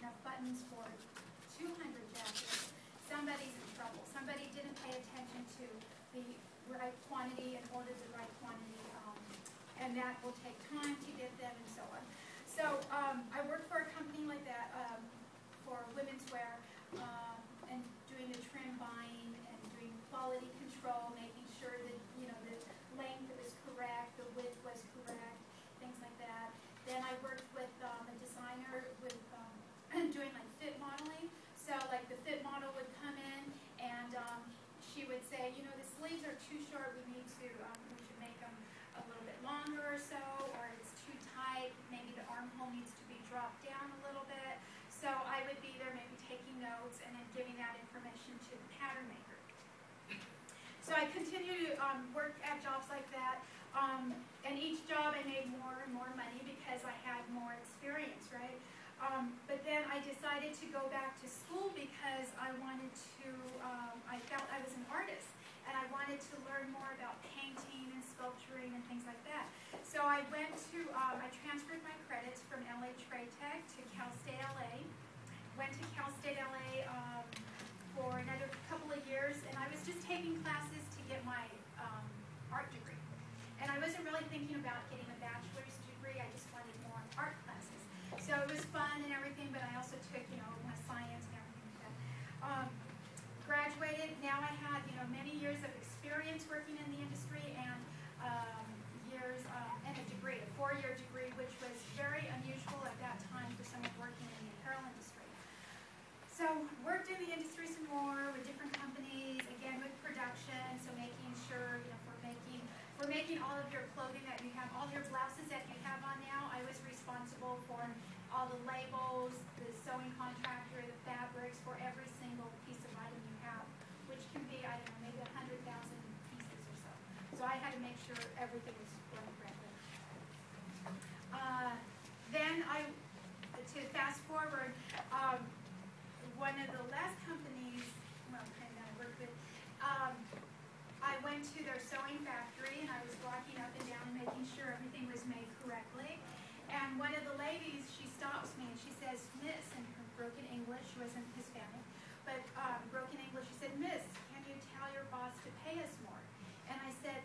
enough buttons for 200 jackets, somebody's in trouble. Somebody didn't pay attention to the right quantity and ordered the right quantity, and that will take time to get them and so on. So I worked for a company like that for women's wear and doing the trim buying and doing quality control, making sure that the length was correct, the width was correct, things like that. Then I worked with a designer with doing like fit modeling. So like the fit model would come in and she would say, the sleeves are too short. We need to, we should make them a little bit longer or so, or it's too tight. Maybe the armhole needs to be dropped down a little bit. So I would be there maybe taking notes and then giving that information to the pattern maker. So I continue to work at jobs like that. And each job I made more and more money because I had more experience, right? But then I decided to go back to school because I wanted to, I felt I was an artist and I wanted to learn more about painting and sculpturing and things like that. So I went to, I transferred my credits from LA Trade Tech to Cal State LA. Went to Cal State LA for another couple of years, and I was just taking classes to get my art degree. And I wasn't really thinking about getting a bachelor's degree. I just wanted more art classes. So it was fun and everything, but I also took, my science and everything like that. Graduated. Now I had, many years of experience working in the industry and years and a degree, a 4-year degree, which was very unusual at that time for someone working in the apparel industry. So worked in the industry some more with different companies, again with production, so making sure, for making all of your clothing that you have, all your blouses that you have on now, I was responsible for all the labels, the sewing contractor, the fabrics for every single piece of item you have, which can be, I don't know, maybe 100,000 pieces or so. So I had to make sure everything was running correctly. Then to fast forward, one of the last companies, well, kind of worked with, I went to their sewing factory and I was walking up and down and making sure everything was made correctly. And one of the ladies, she stops me and she says, "Miss," in her broken English, she wasn't Hispanic, but broken English, she said, "Miss, can you tell your boss to pay us more?" And I said,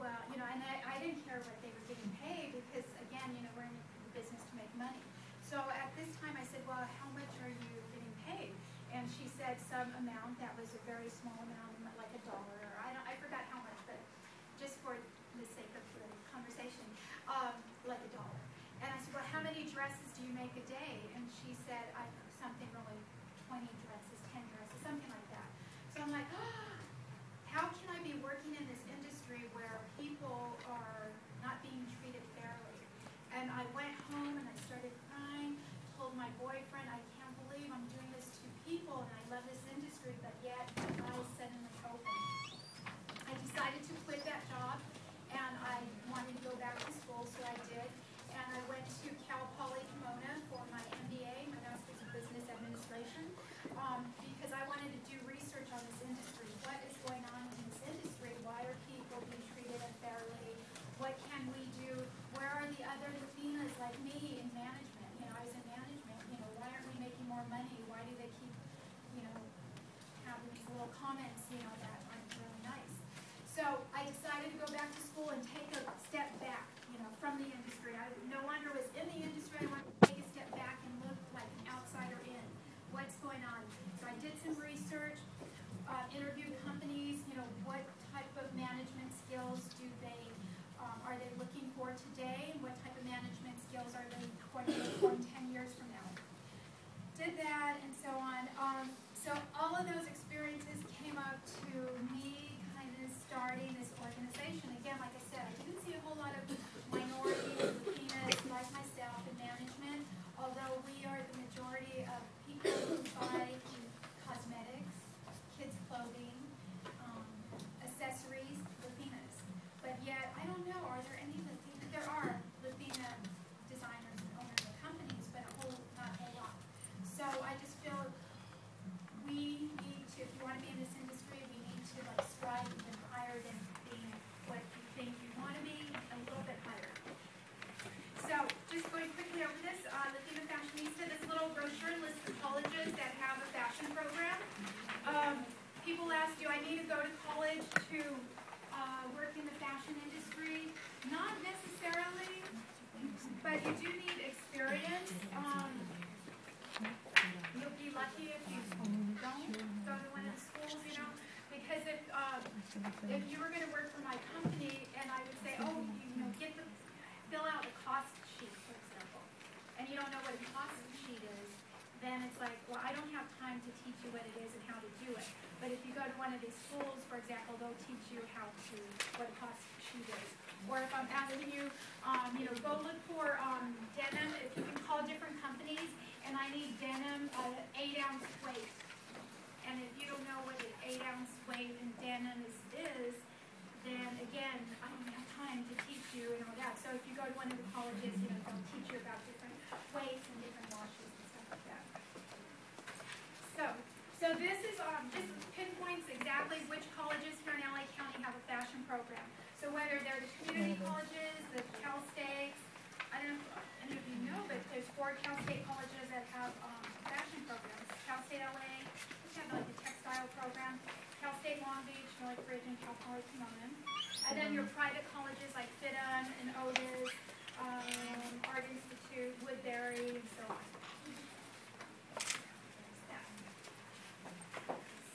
well, and I didn't care what they were getting paid because, again, we're in the business to make money. So at this time I said, well, how much are you getting paid? And she said some amount that was a very small amount, like $1, or I forgot how much, but just for the sake of the conversation, like $1. And I said, well, how many dresses do you make a day? And she said, I don't know, something really, 20 dresses, 10 dresses, something like that. So I'm like, how can I be working in this industry where people are not being treated fairly? And I went home and I started crying, told my boyfriend, I can't believe I'm doing this to people and I love this industry, but yet my eyes suddenly opened. I decided to quit that job and I wanted to go back to school, so I did. And I went to Cal Poly Pomona for my MBA, my Master's of Business Administration, because I wanted to do research on this industry. What is going on in this industry? Why are people being treated unfairly? What can we do? Where are the other Latinas like me in management? I was in management. Why aren't we making more money? Why do they keep, having these little comments, that aren't really nice? So I decided to go back to school and take a step back, from the industry. I no longer was in the industry. I wanted to take a step back and look like an outsider in. What's going on? So I did some research, interviewed companies, what type of management skills are they looking for today, and what type of management skills are they going to look for 10 years from now. Did that and so on. So all of those experiences came up to me kind of starting this organization. Again, like I said, I didn't see a whole lot of minorities, Latinas like myself in management, although we are the majority of people who buy cosmetics, kids' clothing, accessories, Latinas. But yet, I don't know, are there any Latina? There are Latina designers and owners of companies, but not a whole lot. So I just feel we need Not necessarily, but you do need experience. You'll be lucky if you don't go to one of the schools, you know, because if you were going to work for my company and I would say, oh, you know, fill out a cost sheet, for example, and you don't know what a cost sheet is, then it's like, well, I don't have time to teach you what it is and how to do it. But if you go to one of these schools, for example, they'll teach you what a cost sheet is. Or if I'm asking you, you know, go look for denim, if you can call different companies, and I need denim 8-ounce weight. And if you don't know what an 8-ounce weight in denim is, then again, I don't have time to teach you and all that. So if you go to one of the colleges, you know, they'll teach you about different weights and different washes and stuff like that. So this pinpoints exactly which colleges here in LA County have a fashion program. So whether they're the community colleges, the Cal States, I don't know if any of you know, but there's 4 Cal State colleges that have fashion programs. Cal State LA, we have like a textile program. Cal State Long Beach, Northridge, and Cal Poly Pomona. And then your private colleges like FIDM and Otis, Art Institute, Woodbury, and so on.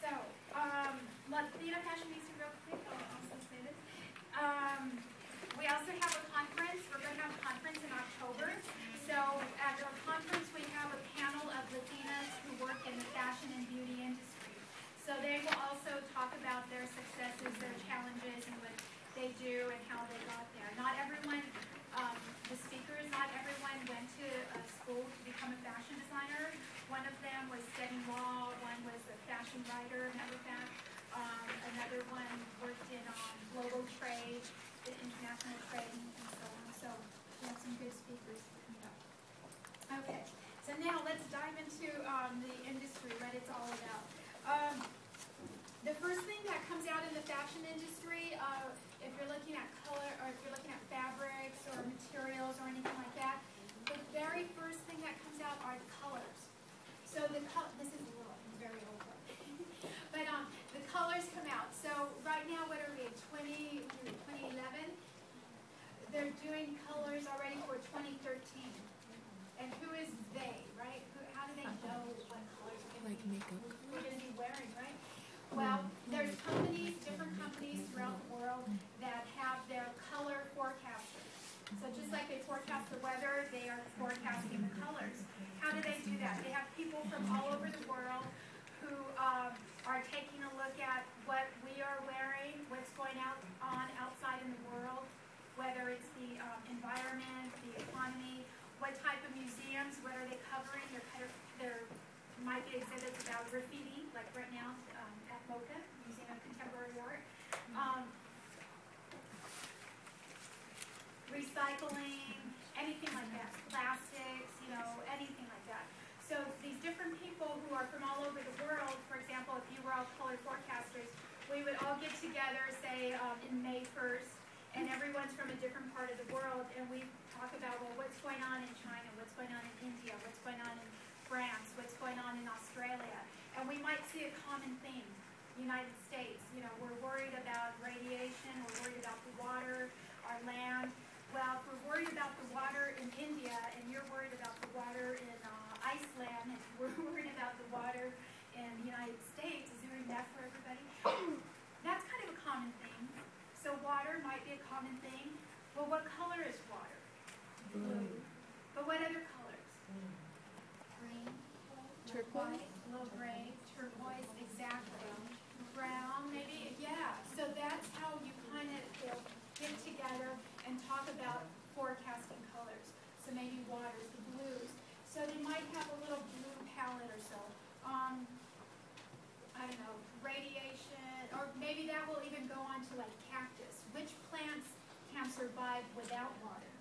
So, Latina Fashionista, real quick, I'll also say this. We also have a conference. We're going to have a conference in October. So at our conference, we have a panel of Latinas who work in the fashion and beauty industry. So they will also talk about their successes, their challenges, and what they do and how they got there. Not everyone, the speakers, not everyone went to a school to become a fashion designer. One of them was studying law, one was a fashion writer, matter of fact. Another one worked in global trade, international trade, and so on. So we have some good speakers coming up. Okay, so now let's dive into the industry, what it's all about. The first thing that comes out in the fashion industry, if you're looking at color or if you're looking at fabrics or materials or anything like that, the very first thing that comes out are the colors. So this is very old, but the colors come out. So right now, what are we, 2011? They're doing colors already for 2013. And who is they, right? How do they know what colors we're going to be wearing, right? Well, there's different companies throughout the world that have their color forecasters. So just like they forecast the weather, they are forecasting the colors. How do they do that? They have people from all over the world who are taking a look at what we are wearing, what's going on outside in the world, whether it's the environment, the economy, what type of museums, what are they covering? There might be exhibits about graffiti, like right now at MoCA, Museum of Contemporary Art. Recycling, anything like that, plastics, you know, anything like that. So these different people who are from all over the world, for example, if you were all color forecasters, we would all get together, say, in May 1st, and everyone's from a different part of the world, and we talk about, well, what's going on in China, what's going on in India, what's going on in France, what's going on in Australia, and we might see a common theme. United States, you know, we're worried about radiation, we're worried about the water, our land. Well, if we're worried about the water in India, and you're worried about the water in Iceland, and we're worried about the water in the United States, is there enough for everybody? That's kind of a common thing. So water might be a common thing. Well, what color is water? Blue. But what other colors? Green, turquoise, white, low gray, turquoise, exactly. Brown, maybe, yeah. So that's how you kind of get together and talk about forecasting colors. So maybe waters, the blues. So they might have a little blue palette or so. I don't know, radiation, or maybe that will even go on to like cactus. Which plants can survive without water?